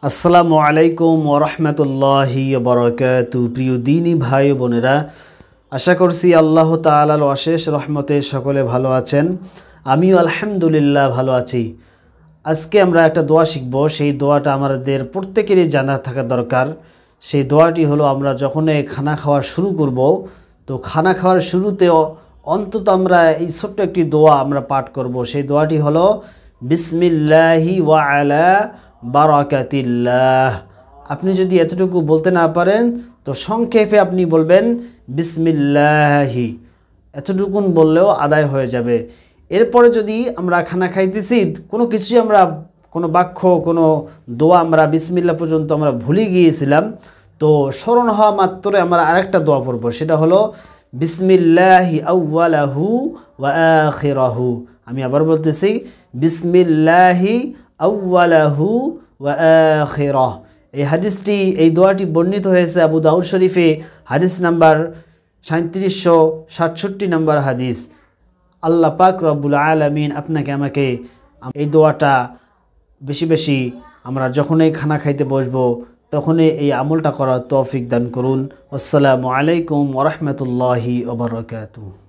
আসসালামু আলাইকুম ওরহমতুল্লাহি বারাকাতু। প্রিয় দিনী ভাই বোনেরা, আশা করছি আল্লাহ তাআলার অশেষ রহমতে সকলে ভালো আছেন। আমিও আলহামদুলিল্লাহ ভালো আছি। আজকে আমরা একটা দোয়া শিখব। সেই দোয়াটা আমাদের প্রত্যেকেরই জানা থাকা দরকার। সেই দোয়াটি হলো, আমরা যখনই খানা খাওয়া শুরু করব, তো খানা খাওয়ার শুরুতেও অন্তত আমরা এই ছোট্ট একটি দোয়া আমরা পাঠ করব। সেই দোয়াটি হলো বিসমিল্লাহি ওয়া আলা বারাকাতিল্লাহ। আপনি যদি এতটুকু বলতে না পারেন তো সংক্ষেপে আপনি বলবেন বিসমিল্লাহি, এতটুকুন বললেও আদায় হয়ে যাবে। এরপরে যদি আমরা খানা খাইতেছি, কোনো কিছুই আমরা কোনো বাক্য কোনো দোয়া আমরা বিসমিল্লাহ পর্যন্ত আমরা ভুলে গিয়েছিলাম, তো স্মরণ হওয়া মাত্র আমরা আরেকটা দোয়া পড়ব। সেটা হলো বিসমিল্লাহি আউওয়ালাহু ওয়া আখিরাহু। আমি আবার বলতেছি বিসমিল্লাহি আউওয়ালাহু ওয়া আখিরাহ। এই হাদিসটি, এই দোয়াটি বর্ণিত হয়েছে আবু দাউদ শরীফে, হাদিস নাম্বার 3767 নম্বর হাদিস। আল্লাহ পাক রব্বুল আলামিন আপনাকে আমাকে এই দোয়াটা বেশি বেশি আমরা যখনই খানা খাইতে বসবো তখনই এই আমলটা করার তৌফিক দান করুন। আসসালামু আলাইকুম ওয়া রাহমাতুল্লাহি ওয়া বারাকাতুহু।